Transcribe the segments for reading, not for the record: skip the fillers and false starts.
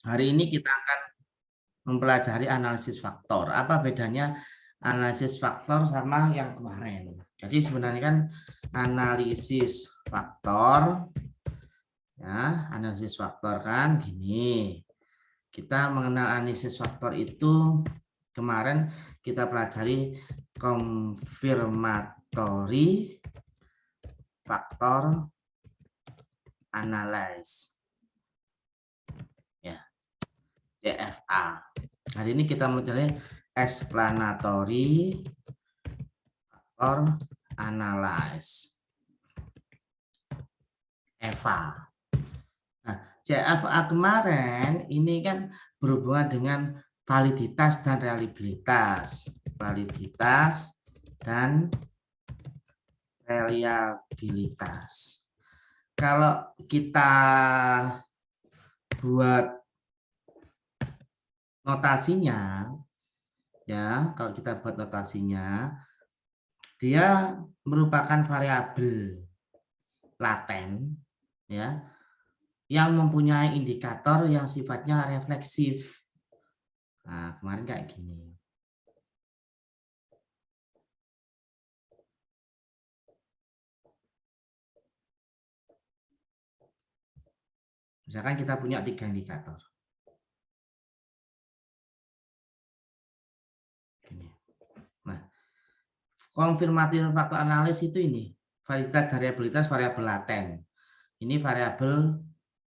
Hari ini kita akan mempelajari analisis faktor. Apa bedanya analisis faktor sama yang kemarin? Jadi sebenarnya kan analisis faktor, ya, analisis faktor kan gini. Kita mengenal analisis faktor itu kemarin kita pelajari confirmatory faktor analysis, ya, CFA. Hari ini kita mempelajari explanatory faktor analysis, EVA. Nah, CFA kemarin ini kan berhubungan dengan validitas dan reliabilitas. Validitas dan reliabilitas. Kalau kita buat notasinya, ya, kalau kita buat notasinya, dia merupakan variabel laten, ya, yang mempunyai indikator yang sifatnya refleksif. Nah, kemarin kayak gini. Misalkan kita punya 3 indikator. Nah, confirmatory faktor analysis itu ini, validitas dan reliabilitas variabel laten. Ini variabel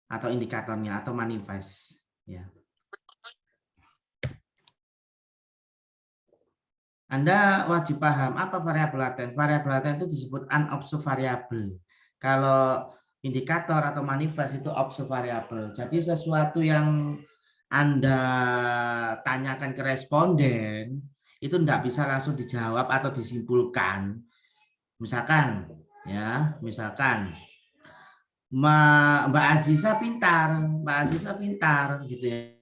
atau indikatornya atau manifest, ya. Anda wajib paham apa variabel laten. Variabel laten itu disebut unobserved variable. Kalau indikator atau manifest itu observed variable. Jadi sesuatu yang Anda tanyakan ke responden itu tidak bisa langsung dijawab atau disimpulkan. Misalkan, ya, misalkan Mbak Aziza pintar, gitu ya.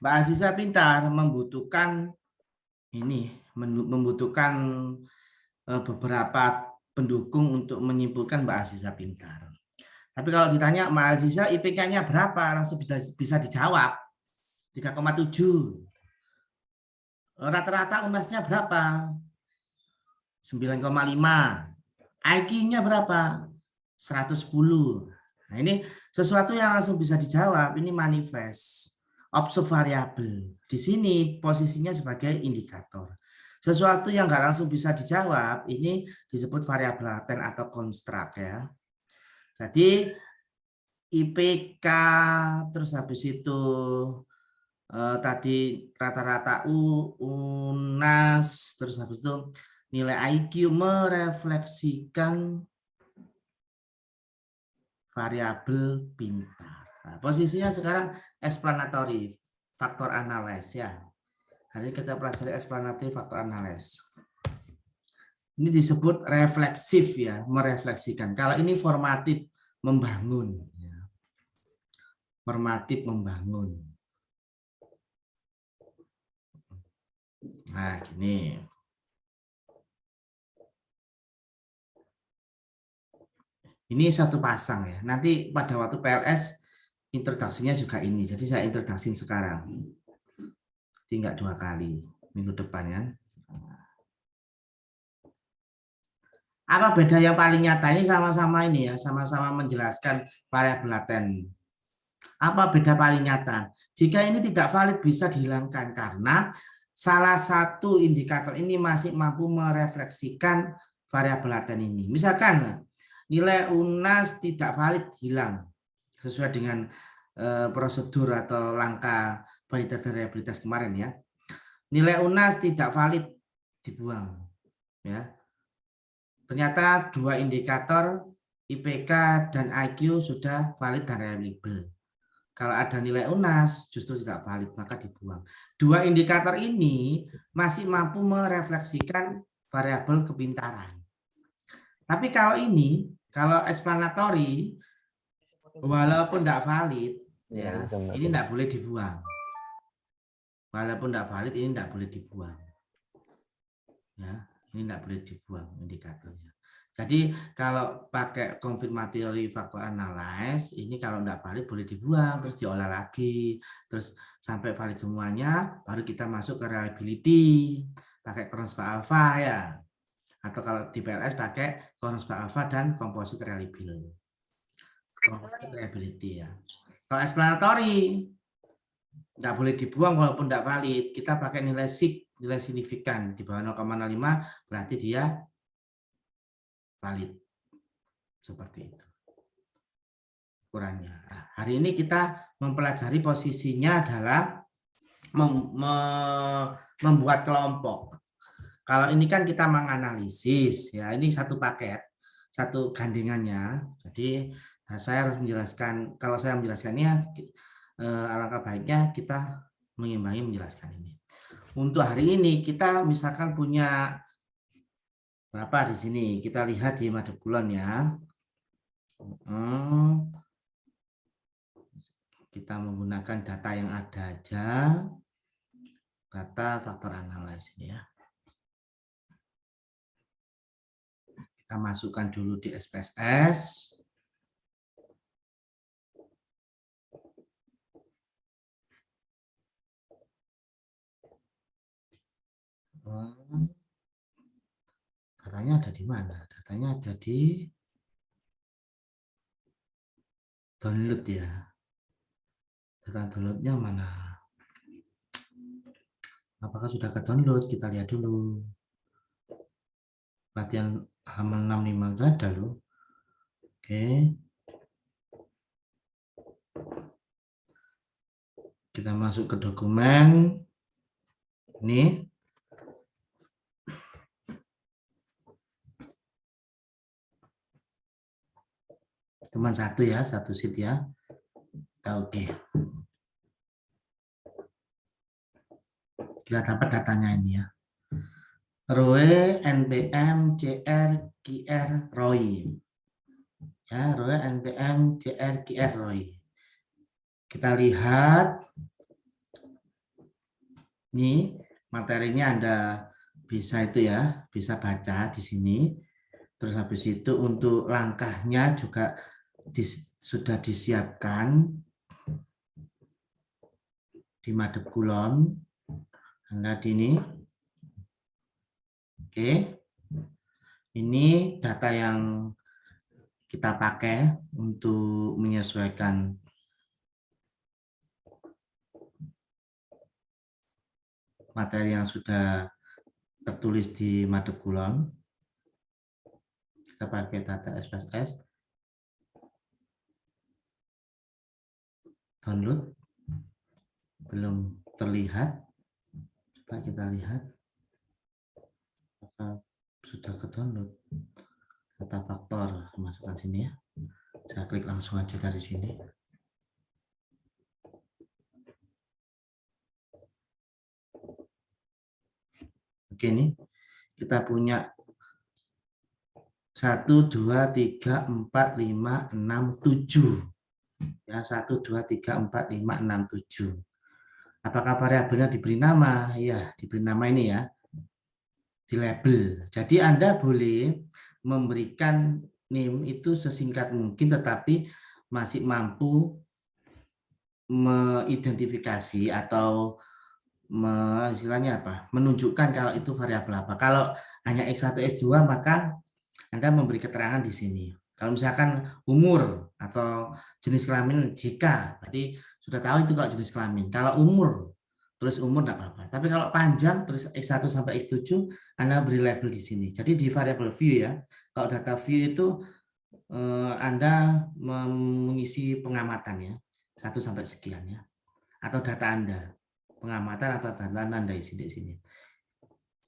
Mbak Aziza pintar membutuhkan beberapa pendukung untuk menyimpulkan Mbak Aziza pintar. Tapi kalau ditanya Mbak Aziza IPK-nya berapa, langsung bisa dijawab 3,7. Rata-rata UNAS-nya berapa? 9,5. IQ-nya berapa? 110. Nah, ini sesuatu yang langsung bisa dijawab, ini manifest. Observed variable. Di sini posisinya sebagai indikator. Sesuatu yang nggak langsung bisa dijawab, ini disebut variabel laten atau konstruk, ya. Jadi IPK, terus habis itu tadi rata-rata UNAS, terus habis itu nilai IQ merefleksikan variabel pintar. Nah, posisinya sekarang explanatory faktor analysis, ya. Hari ini kita pelajari explanatory faktor analysis. Ini disebut refleksif, ya, merefleksikan. Kalau ini formatif, membangun, ya. Formatif membangun. Nah, gini. Ini satu pasang, ya. Nanti pada waktu PLS introduksinya juga ini. Jadi saya introduksiin sekarang. Jadi enggak 2 kali. Minggu depan, kan. Apa beda yang paling nyata? Ini sama-sama ini, ya, sama-sama menjelaskan variabel laten. Apa beda paling nyata? Jika ini tidak valid bisa dihilangkan karena salah satu indikator ini masih mampu merefleksikan variabel laten ini. Misalkan nilai UNAS tidak valid, hilang sesuai dengan prosedur atau langkah validitas dan reliabilitas kemarin, ya. Nilai UNAS tidak valid, dibuang, ya. Ternyata 2 indikator IPK dan IQ sudah valid dan reliable. Kalau ada nilai UNAS justru tidak valid, maka dibuang. 2 indikator ini masih mampu merefleksikan variabel kepintaran. Tapi kalau ini Kalau explanatory, walaupun tidak valid, ya, ini tidak boleh dibuang. Walaupun tidak valid, ini tidak boleh dibuang. Ya, ini tidak boleh dibuang indikatornya. Jadi kalau pakai confirmatory factor analysis, ini kalau tidak valid boleh dibuang, terus diolah lagi, terus sampai valid semuanya, baru kita masuk ke reliability, pakai Kronospa alpha ya. Atau kalau di PLS pakai Kronospa alpha dan composite reliability. Composite reliability ya. Kalau explanatory, nggak boleh dibuang walaupun tidak valid. Kita pakai nilai sig, nilai signifikan di bawah 0,05 berarti dia valid. Seperti itu ukurannya. Nah, hari ini kita mempelajari posisinya adalah membuat kelompok. Kalau ini kan kita menganalisis, ya ini satu paket, satu gandengannya. Jadi saya harus menjelaskan, kalau saya menjelaskannya, alangkah baiknya kita mengimbangi menjelaskan ini. Untuk hari ini kita misalkan punya berapa di sini, kita lihat di madep kulon ya. Kita menggunakan data yang ada aja, data faktor analisis ya. Kita masukkan dulu di SPSS. Datanya ada di mana? Datanya ada di download ya. Data downloadnya mana? Apakah sudah ke download? Kita lihat dulu. Latihan halaman 65 enggak ada loh. Oke. Kita masuk ke dokumen. Ini. Cuma satu ya, satu sheet ya. Oke. Kita dapat datanya ini ya. ROE, NBM, CR, QR, ROI. Ya, ROE, NBM, CR, QR, ROI. Kita lihat. Ini materinya Anda bisa itu ya, bisa baca di sini. Terus habis itu untuk langkahnya juga sudah disiapkan di madep kulon. Anda di ini. Oke. Ini data yang kita pakai untuk menyesuaikan materi yang sudah tertulis di madep kulon. Kita pakai data SPSS. Download. Belum terlihat. Coba kita lihat. Apakah sudah ke download? Data faktor, masukkan sini ya. Saya klik langsung aja dari sini. Oke, ini kita punya 1, 2, 3, 4, 5, 6, 7. Ya, 1, 2, 3, 4, 5, 6, 7. Apakah variabelnya diberi nama? Ya, diberi nama ini ya. Di label. Jadi Anda boleh memberikan name itu sesingkat mungkin, tetapi masih mampu mengidentifikasi atau istilahnya apa? Menunjukkan kalau itu variabel apa. Kalau hanya X1, X2 maka Anda memberi keterangan di sini. Kalau misalkan umur atau jenis kelamin JK, berarti sudah tahu itu kalau jenis kelamin. Kalau umur, terus umur tidak apa-apa. Tapi kalau panjang, terus X1 sampai X7, Anda beri label di sini. Jadi di variable view ya, kalau data view itu Anda mengisi pengamatan ya, 1 sampai sekian ya. Atau data Anda, pengamatan atau data Anda isi di sini.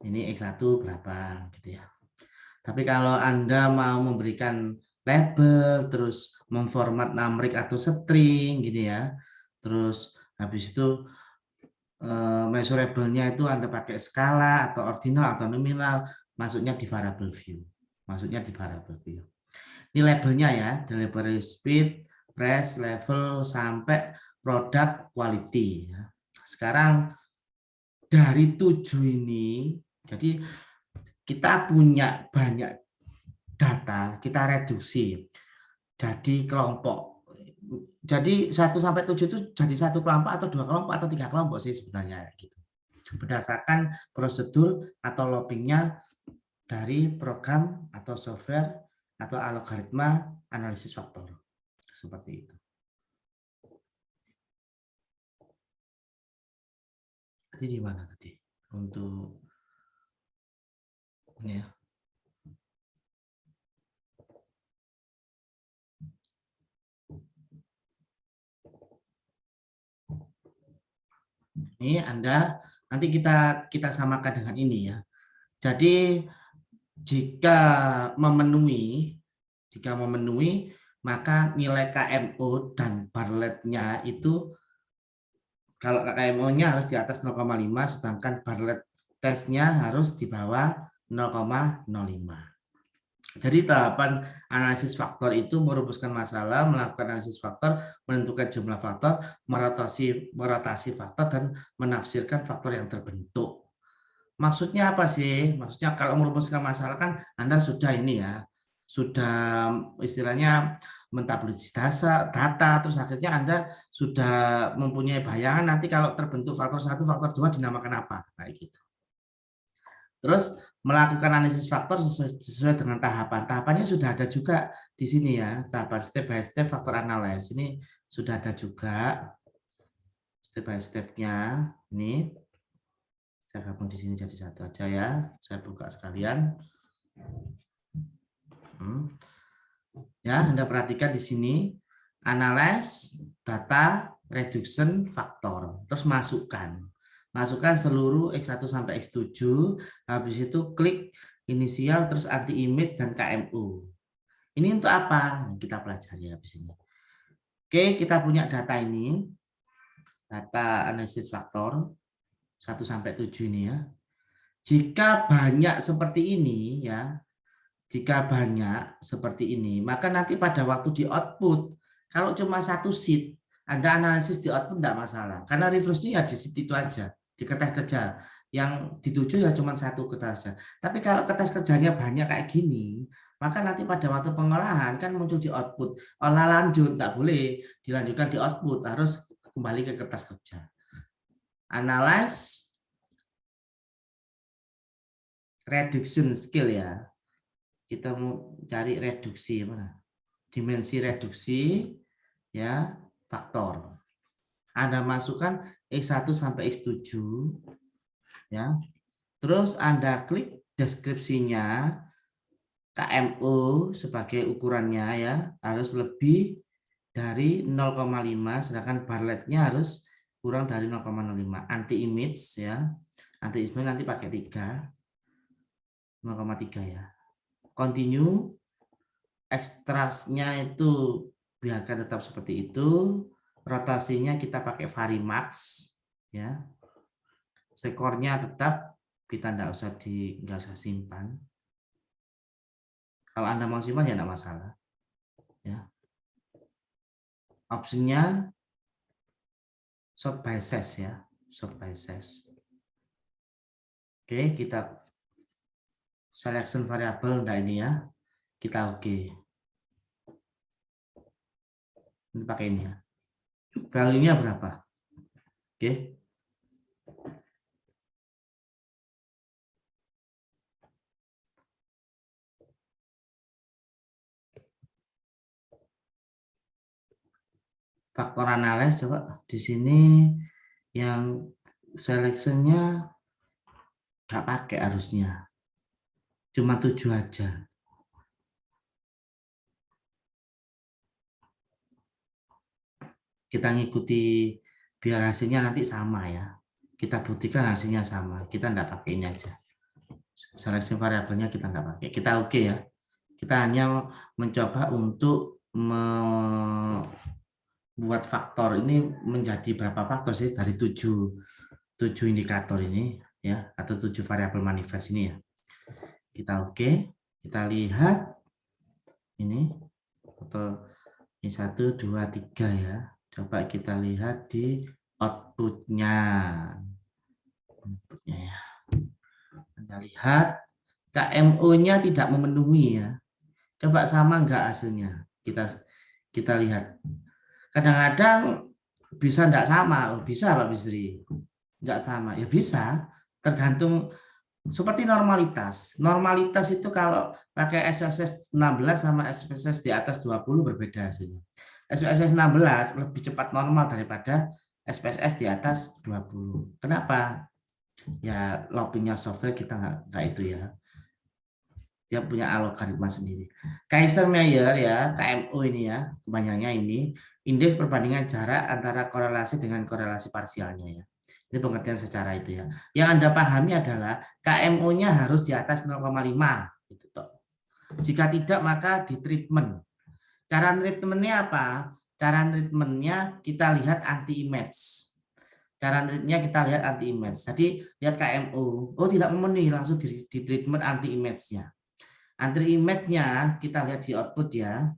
Ini X1 berapa gitu ya. Tapi kalau Anda mau memberikan label, terus memformat numeric atau string gitu ya, terus habis itu measurable-nya itu Anda pakai skala atau ordinal atau nominal, masuknya di variable view. Masuknya di variable view. Ini labelnya ya, delivery speed, price, level, sampai product quality. Sekarang dari 7 ini, jadi kita punya banyak data, kita reduksi jadi kelompok. Jadi 1 sampai 7 itu jadi satu kelompok atau 2 kelompok atau 3 kelompok sih sebenarnya gitu. Berdasarkan prosedur atau loopingnya dari program atau software atau algoritma analisis faktor. Seperti itu. Jadi di mana tadi? Untuk ini ya. Ini Anda nanti kita samakan dengan ini ya. Jadi jika memenuhi maka nilai KMO dan Bartlett-nya itu kalau KMO-nya harus di atas 0,5 sedangkan Bartlett tesnya harus di bawah 0,05. Jadi tahapan analisis faktor itu merumuskan masalah, melakukan analisis faktor, menentukan jumlah faktor, merotasi faktor, dan menafsirkan faktor yang terbentuk. Maksudnya apa sih? Maksudnya kalau merumuskan masalah kan Anda sudah ini ya, sudah istilahnya mentabulisasi data, terus akhirnya Anda sudah mempunyai bayangan nanti kalau terbentuk faktor 1, faktor 2 dinamakan apa, kayak gitu. Terus melakukan analisis faktor sesuai dengan tahapan. Tahapannya sudah ada juga di sini ya, tahapan step by step faktor analysis. Ini sudah ada juga step by step-nya. Ini saya gabung di sini jadi satu aja ya. Saya buka sekalian. Ya, Anda perhatikan di sini analyze, data, reduction, faktor. Terus masukkan seluruh X1 sampai X7, habis itu klik inisial, terus anti image dan KMU. Ini untuk apa? Kita pelajari habis ini. Oke, kita punya data ini, data analisis faktor 1 sampai 7 ini ya. Jika banyak seperti ini ya, jika banyak seperti ini, maka nanti pada waktu di output, kalau cuma satu sheet, Anda analisis di output tidak masalah, karena reverse-nya ya di sheet itu aja. Di kertas kerja yang dituju ya cuma satu kertas kerja. Tapi kalau kertas kerjanya banyak kayak gini, maka nanti pada waktu pengolahan kan muncul di output. Olah lanjut tak boleh dilanjutkan di output, harus kembali ke kertas kerja. Analyze reduction skill ya. Kita mau cari reduksi mana? Dimensi reduksi ya, faktor. Anda masukkan X1 sampai X7 ya. Terus Anda klik deskripsinya, KMO sebagai ukurannya ya, harus lebih dari 0,5 sedangkan Bartlett-nya harus kurang dari 0,05. Anti image ya. Anti image nanti pakai 0,3 ya. Continue, ekstrasnya itu biarkan tetap seperti itu, rotasinya kita pakai Varimax ya, skornya tetap kita nggak usah simpan. Kalau Anda mau simpan ya nggak masalah ya. Opsinya sort by size ya, sort by size. Oke, kita selection variable enggak ini ya, kita oke. Ini pakai ini ya, value-nya berapa? Oke. Faktor analis coba di sini yang selection-nya nggak pakai harusnya, cuma 7 aja. Kita ngikuti biar hasilnya nanti sama ya. Kita buktikan hasilnya sama. Kita nggak pakai ini aja. Seleksi variabelnya kita nggak pakai. Kita oke ya. Kita hanya mencoba untuk membuat faktor ini menjadi berapa faktor sih dari 7 indikator ini ya, atau 7 variabel manifest ini ya. Kita oke. Kita lihat Ini foto ini 1, 2, 3 ya. Coba kita lihat di outputnya. Outputnya ya. Anda lihat KMO-nya tidak memenuhi ya. Coba sama enggak hasilnya? Kita lihat. Kadang-kadang bisa enggak sama. Bisa Pak Bisri. Enggak sama. Ya bisa. Tergantung seperti normalitas. Normalitas itu kalau pakai SPSS 16 sama SPSS di atas 20 berbeda hasilnya. SPSS 16 lebih cepat normal daripada SPSS di atas 20. Kenapa? Ya loggingnya software kita nggak itu ya. Dia punya algoritma sendiri. Kaiser Meyer ya, KMO ini ya, kebanyakannya ini indeks perbandingan jarak antara korelasi dengan korelasi parsialnya ya. Ini pengertian secara itu ya. Yang Anda pahami adalah KMO-nya harus di atas 0,5 gitu toh. Jika tidak maka di treatment. Cara treatmentnya apa? Cara treatmentnya kita lihat anti image. Cara treatmentnya kita lihat anti image. Jadi lihat KMO, oh tidak memenuhi, langsung di treatment anti image-nya. Anti image-nya kita lihat di output ya.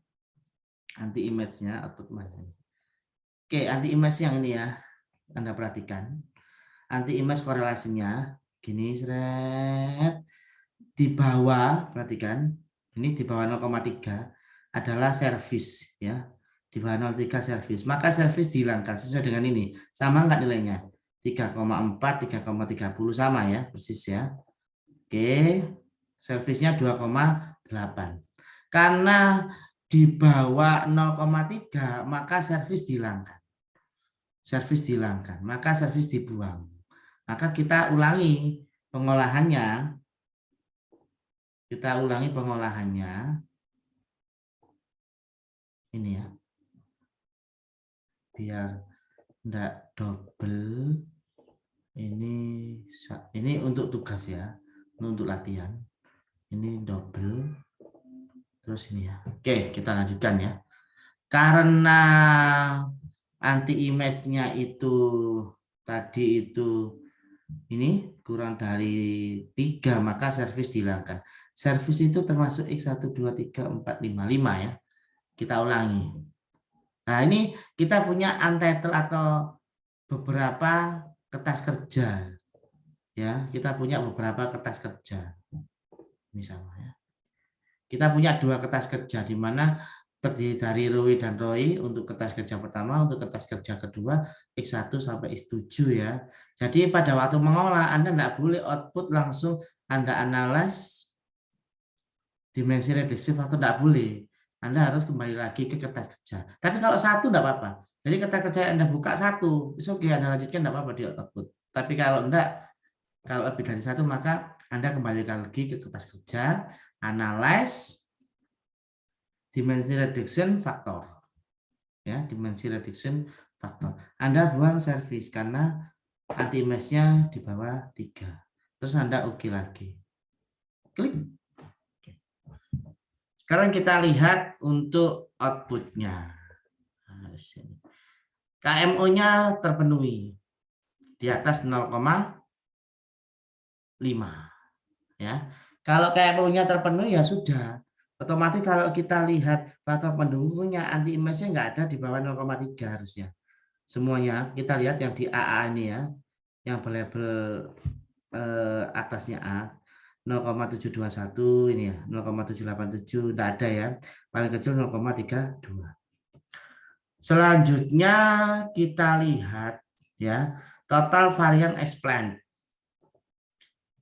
Anti image-nya output mana? Oke, anti image yang ini ya. Anda perhatikan. Anti image korelasinya gini seret. Di bawah perhatikan. Ini di bawah 0,3 adalah service ya. Di bawah 0,3 service. Maka service dihilangkan sesuai dengan ini. Sama enggak nilainya? 3,4, 3,30 sama ya, persis ya. Oke. Servisnya 2,8. Karena di bawah 0,3 maka servis dihilangkan. Servis dihilangkan, maka servis dibuang. Maka kita ulangi pengolahannya. Kita ulangi pengolahannya. Ini ya. Biar enggak double. Ini untuk tugas ya. Ini untuk latihan. Ini double. Terus ini ya. Oke, kita lanjutkan ya. Karena anti image-nya itu tadi itu ini kurang dari 3 maka servis dihilangkan. Servis itu termasuk X1, 2, 3, 4, 5, 5 ya. Kita ulangi. Nah, ini kita punya untitled atau beberapa kertas kerja. Ya, kita punya beberapa kertas kerja. Misalnya ya. Kita punya 2 kertas kerja di mana terdiri dari Roy dan Roy untuk kertas kerja pertama, untuk kertas kerja kedua X1 sampai X7 ya. Jadi pada waktu mengolah Anda tidak boleh output langsung Anda analyze dimensi reduktif atau tidak boleh. Anda harus kembali lagi ke kertas kerja. Tapi kalau satu tidak apa-apa. Jadi kertas kerja yang Anda buka satu, itu oke Anda lanjutkan tidak apa-apa di output. Tapi kalau enggak, kalau lebih dari satu maka Anda kembali lagi ke kertas kerja, analyze dimensi reduction faktor. Ya, dimensi reduction faktor. Anda buang servis karena anti image-nya di bawah 3. Terus Anda oke lagi. Klik. Sekarang kita lihat untuk output-nya. KMO-nya terpenuhi di atas 0,5. Ya. Kalau KMO-nya terpenuhi ya sudah. Otomatis kalau kita lihat faktor pendukungnya anti image-nya nggak ada di bawah 0,3 harusnya. Semuanya kita lihat yang di AA ini ya, yang label atasnya A 0,721 ini ya, 0,787 tidak ada ya, paling kecil 0,32. Selanjutnya kita lihat ya total varian explained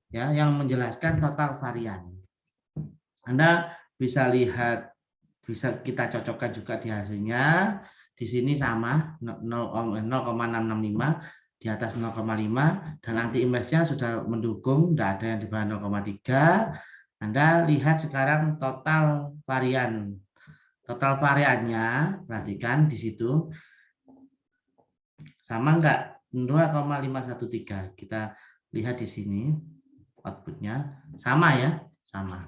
ya, yang menjelaskan total varian. Anda bisa lihat, bisa kita cocokkan juga di hasilnya. Di sini sama 0,665 di atas 0,5 dan anti image-nya sudah mendukung, tidak ada yang di bawah 0,3. Anda lihat sekarang total varian. Total variannya, perhatikan di situ. Sama enggak? 2,513. Kita lihat di sini outputnya. Sama ya? Sama.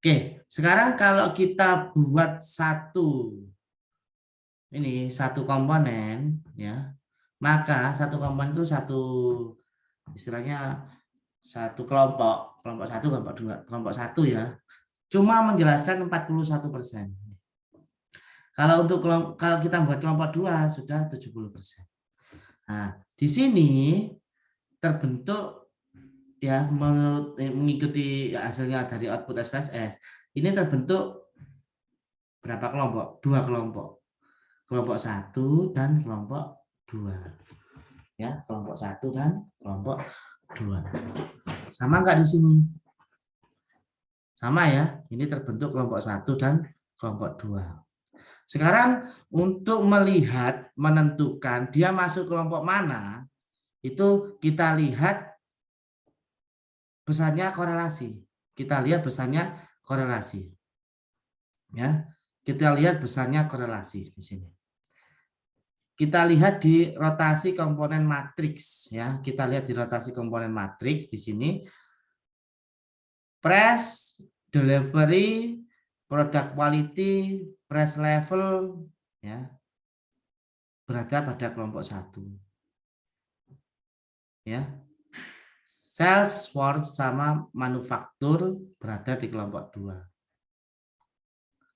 Oke, sekarang kalau kita buat satu komponen ya, maka satu komponen itu istilahnya satu kelompok 1, kelompok 2, kelompok 1 ya. cuma menjelaskan 41%. Kalau kita buat kelompok 2 sudah 70%. Nah, di sini terbentuk ya mengikuti hasilnya dari output SPSS, ini terbentuk berapa kelompok? 2 kelompok. Kelompok 1 dan kelompok 2. Ya, kelompok 1 dan kelompok 2. Sama enggak di sini? Sama ya, ini terbentuk kelompok 1 dan kelompok 2. Sekarang untuk melihat, menentukan dia masuk kelompok mana, itu kita lihat besarnya korelasi. Kita lihat besarnya korelasi. Ya, kita lihat besarnya korelasi di sini. Kita lihat di rotasi komponen matriks ya. Kita lihat di rotasi komponen matriks di sini. Price, delivery, product quality, price level ya. Berada pada kelompok 1. Ya. Sales force sama manufaktur berada di kelompok 2.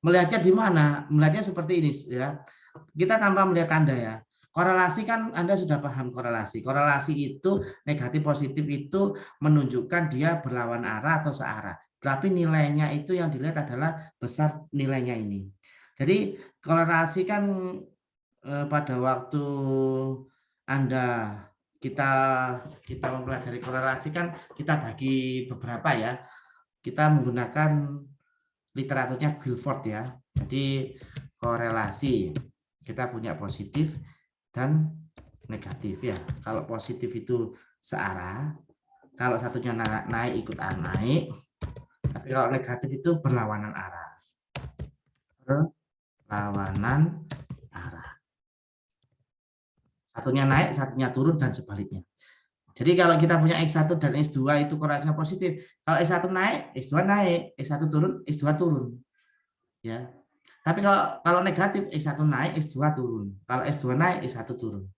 Melihatnya di mana? Melihatnya seperti ini ya. Kita tanpa melihat tanda ya. Korelasi kan Anda sudah paham korelasi. Korelasi itu negatif positif itu menunjukkan dia berlawan arah atau searah. Tapi nilainya itu yang dilihat adalah besar nilainya ini. Jadi korelasi kan pada waktu Anda kita mempelajari korelasi kan kita bagi beberapa ya. Kita menggunakan literaturnya Guilford ya. Jadi korelasi kita punya positif dan negatif ya. Kalau positif itu searah, kalau satunya naik ikut naik, tapi kalau negatif itu berlawanan arah. Berlawanan arah. Satunya naik, satunya turun dan sebaliknya. Jadi kalau kita punya X1 dan X2 itu korelasinya positif. Kalau X1 naik, X2 naik, X1 turun, X2 turun. Ya. Tapi kalau negatif X1 naik, X2 turun. Kalau S2 naik, X1 turun.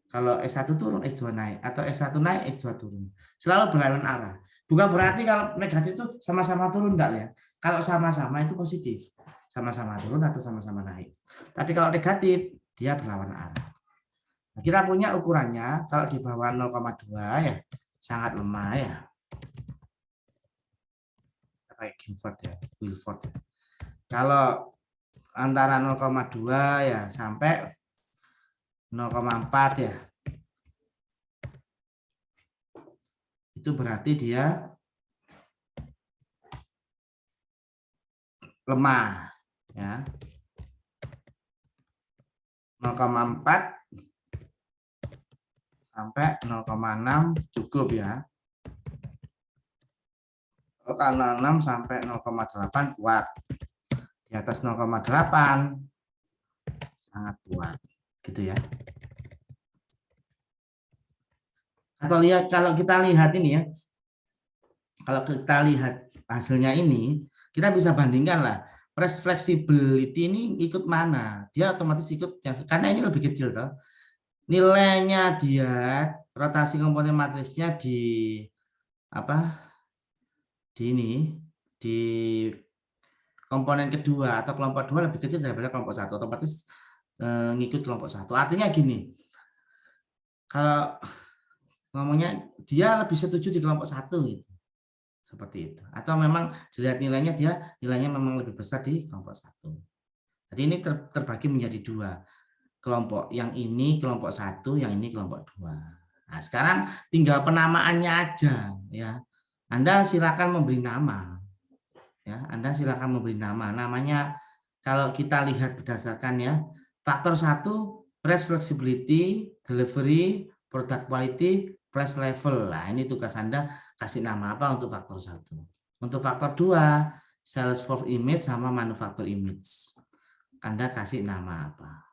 Kalau S1 turun, S2 naik. Atau S1 naik, S2 turun. Selalu berlawanan arah. Bukan berarti kalau negatif itu sama-sama turun, enggak ya. Kalau sama-sama itu positif. Sama-sama turun atau sama-sama naik. Tapi kalau negatif, dia berlawanan arah. Nah, kita punya ukurannya, kalau di bawah 0,2 ya, sangat lemah ya. Kayak Guilford ya. Kalau antara 0,2 ya sampai 0,4 ya. Itu berarti dia lemah ya. 0,4 sampai 0,6 cukup ya. 0,6 sampai 0,8 kuat. Di atas 0,8 sangat kuat gitu ya. Atau lihat kalau kita lihat ini ya. Kalau kita lihat hasilnya ini, kita bisa bandingkan lah. Price flexibility ini ikut mana? Dia otomatis ikut yang karena ini lebih kecil toh. Nilainya dia rotasi komponen matriksnya di apa? Di komponen kedua atau kelompok 2 lebih kecil daripada kelompok 1, otomatis ngikut kelompok 1. Artinya gini. Kalau ngomongnya dia lebih setuju di kelompok 1 gitu. Seperti itu. Atau memang dilihat nilainya nilainya memang lebih besar di kelompok 1. Jadi ini terbagi menjadi 2. Kelompok yang ini kelompok 1, yang ini kelompok 2. Nah, sekarang tinggal penamaannya aja ya. Anda silakan memberi nama. Ya, Anda silakan memberi nama. Namanya kalau kita lihat berdasarkan ya, faktor 1 price flexibility, delivery, product quality, price level. Nah, ini tugas Anda kasih nama apa untuk faktor 1. Untuk faktor 2, sales force image sama manufacture image. Anda kasih nama apa?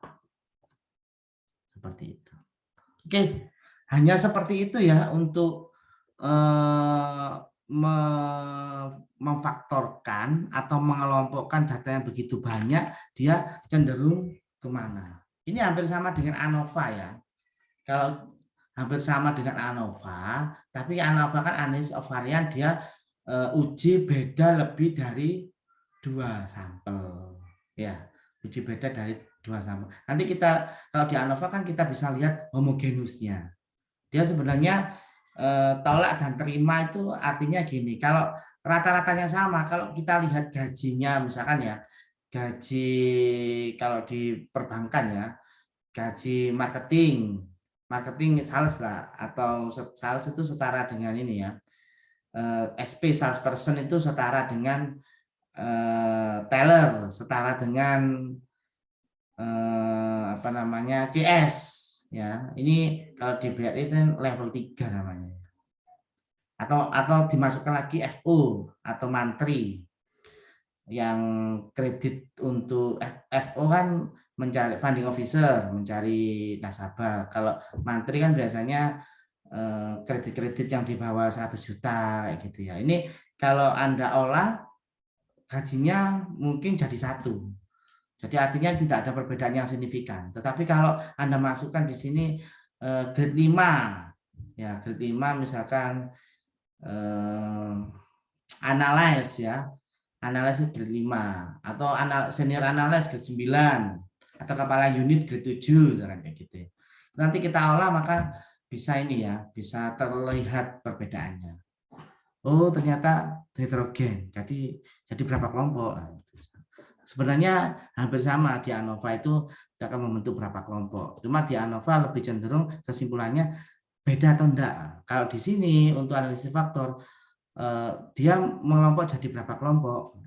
Seperti itu. Oke, hanya seperti itu ya untuk memfaktorkan atau mengelompokkan data yang begitu banyak, dia cenderung kemana. Ini hampir sama dengan ANOVA ya. Kalau hampir sama dengan ANOVA, tapi ANOVA kan analysis of variance dia uji beda lebih dari 2 sampel. Ya, uji beda dari 2 sampel. Nanti kita kalau di ANOVA kan kita bisa lihat homogenusnya. Dia sebenarnya tolak dan terima itu artinya gini, kalau rata-ratanya sama, kalau kita lihat gajinya misalkan ya, gaji kalau di perbankan ya, gaji marketing, marketing sales lah, atau sales itu setara dengan ini ya, SP salesperson itu setara dengan teller, setara dengan apa namanya CS ya. Ini kalau di BRI itu level 3 namanya. Atau dimasukkan lagi FO atau mantri. Yang kredit untuk FO kan mencari funding officer, mencari nasabah. Kalau mantri kan biasanya kredit-kredit yang di bawah 100 juta gitu ya. Ini kalau Anda olah gajinya mungkin jadi 1. Jadi artinya tidak ada perbedaan yang signifikan. Tetapi kalau Anda masukkan di sini grade 5, ya grade 5 misalkan analyze ya, analyze grade 5 atau senior analyst grade 9 atau kepala unit grade 7 kayak gitu. Nanti kita olah maka bisa ini ya, bisa terlihat perbedaannya. Oh, ternyata heterogen. Jadi berapa kelompok? Sebenarnya hampir sama di ANOVA itu akan membentuk berapa kelompok. Cuma di ANOVA lebih cenderung kesimpulannya beda atau enggak. Kalau di sini untuk analisis faktor dia mengelompok jadi berapa kelompok.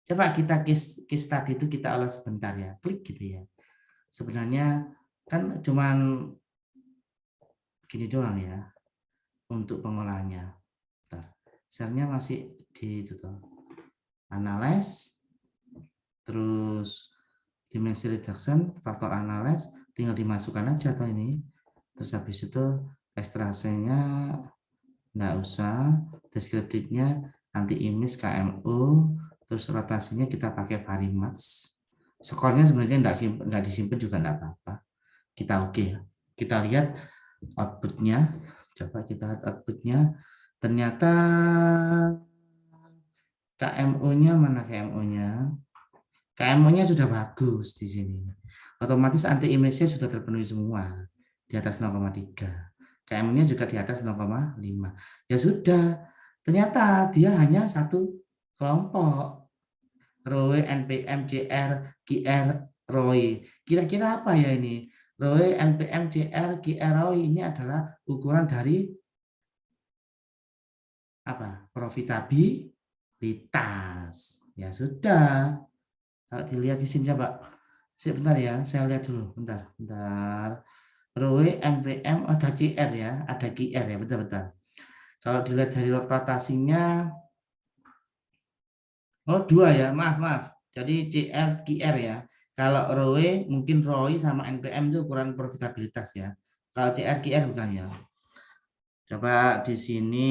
Coba kita case study itu kita olah sebentar ya, klik gitu ya. Sebenarnya kan cuman gini doang ya untuk pengolahannya. Share-nya masih di itu tuh. Analyze, terus dimensi reduction, faktor analyze, tinggal dimasukkan aja atau ini. Terus habis itu ekstrasinya nggak usah, deskriptifnya anti image KMU, terus rotasinya kita pakai Varimax. Skornya sebenarnya nggak disimpan juga nggak apa-apa. Kita oke ya. Kita lihat outputnya. Coba kita lihat outputnya. Ternyata KMU-nya mana KMU-nya? KMU-nya sudah bagus di sini. Otomatis anti image-nya sudah terpenuhi semua di atas 0,3. KMU-nya juga di atas 0,5. Ya sudah. Ternyata dia hanya satu kelompok. ROE, NPM, JR, QR, ROE. Kira-kira apa ya ini? ROE, NPM, JR, QR, ROE ini adalah ukuran dari apa? Profitabilitas. Ya sudah. Kalau dilihat di sini coba. Sebentar ya, saya lihat dulu. Bentar. ROE, NPM, ada JR ya, ada QR ya, bentar. Kalau dilihat dari rotasinya, oh 2 ya, maaf. Jadi JR, QR ya. Kalau ROE mungkin ROI sama NPM itu ukuran profitabilitas ya. Kalau JR, QR bukan ya. Coba di sini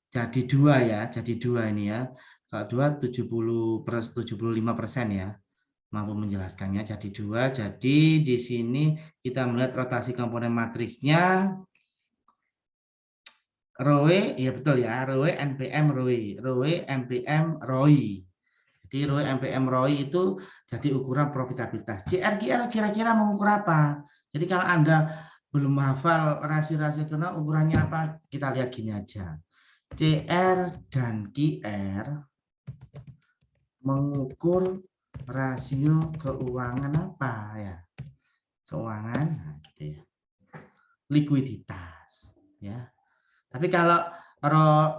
jadi 2 ya, jadi 2 ini ya. Kalau 2 75% ya. Mampu menjelaskannya jadi 2. Jadi di sini kita melihat rotasi komponen matriksnya. ROE, ya betul ya, ROE, NPM, ROE, NPM, ROI. Jadi ROE, NPM, ROI itu jadi ukuran profitabilitas. CR, kira-kira mengukur apa? Jadi kalau Anda belum hafal rasio-rasio itu, ukurannya apa? Kita lihat gini aja. CR dan QR mengukur rasio keuangan apa ya? Keuangan, nah gitu ya. Likuiditas, ya. Tapi kalau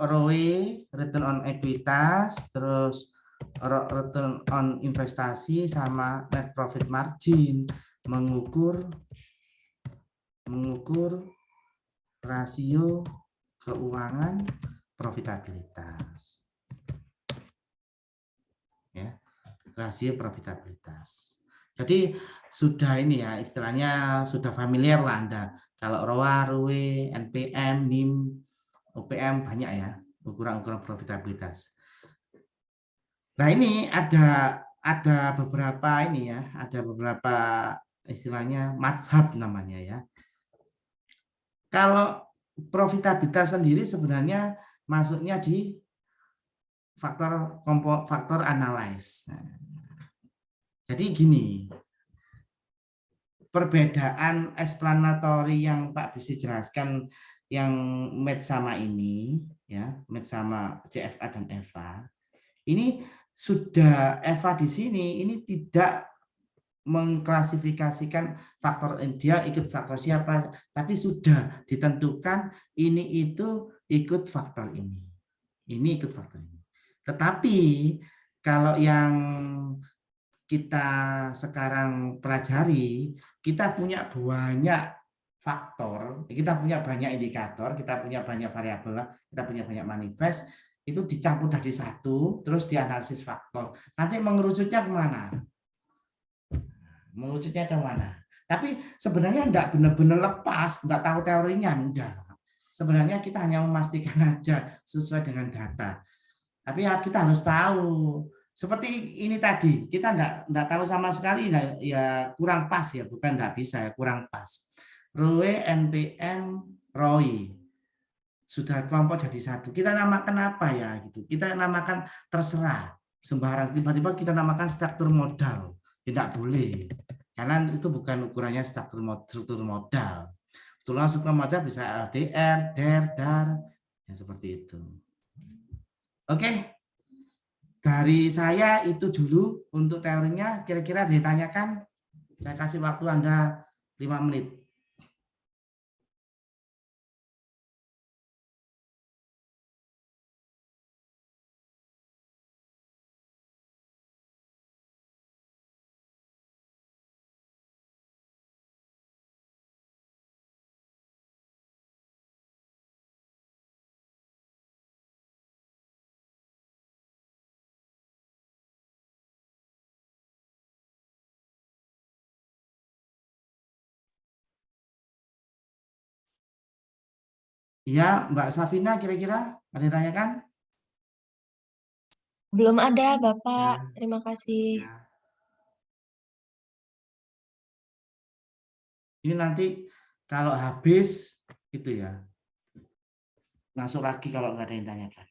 ROE, return on ekuitas, terus return on investasi sama net profit margin mengukur rasio keuangan profitabilitas. Ya, rasio profitabilitas. Jadi sudah ini ya, istilahnya sudah familiar lah Anda. Kalau ROA, ROE, NPM, NIM, OPM banyak ya, ukuran-ukuran profitabilitas. Nah, ini ada beberapa ini ya, ada beberapa istilahnya mazhab namanya ya. Kalau profitabilitas sendiri sebenarnya masuknya di faktor analyze. Nah, jadi gini, perbedaan explanatory yang Pak bisa jelaskan yang match sama ini, ya, match sama CFA dan EVA, ini sudah EVA di sini ini tidak mengklasifikasikan faktor dia ikut faktor siapa, tapi sudah ditentukan ini itu ikut faktor ini ikut faktor ini. Tetapi kalau yang kita sekarang pelajari, kita punya banyak faktor, kita punya banyak indikator, kita punya banyak variabel, kita punya banyak manifest, itu dicampur dari satu, terus dianalisis faktor. Nanti mengerucutnya kemana? Mengerucutnya kemana? Tapi sebenarnya enggak benar-benar lepas, enggak tahu teorinya, enggak. Sebenarnya kita hanya memastikan aja sesuai dengan data. Tapi ya kita harus tahu. Seperti ini tadi, kita enggak tahu sama sekali, ya kurang pas ya, bukan enggak bisa ya, kurang pas. ROE, NPM, ROI sudah kelompok jadi satu. Kita namakan apa ya gitu? Kita namakan terserah, sembarang. Tiba-tiba kita namakan struktur modal, tidak boleh, karena itu bukan ukurannya struktur modal. Struktur modal bisa LDR, DER, DAR, ya seperti itu. Oke. Dari saya itu dulu untuk teorinya, kira-kira ditanyakan, saya kasih waktu Anda 5 menit. Ya, Mbak Safina kira-kira ada ditanyakan? Belum ada, Bapak. Ya, Terima kasih. ya. Ini nanti kalau habis itu ya, masuk lagi kalau nggak ada yang tanyakan.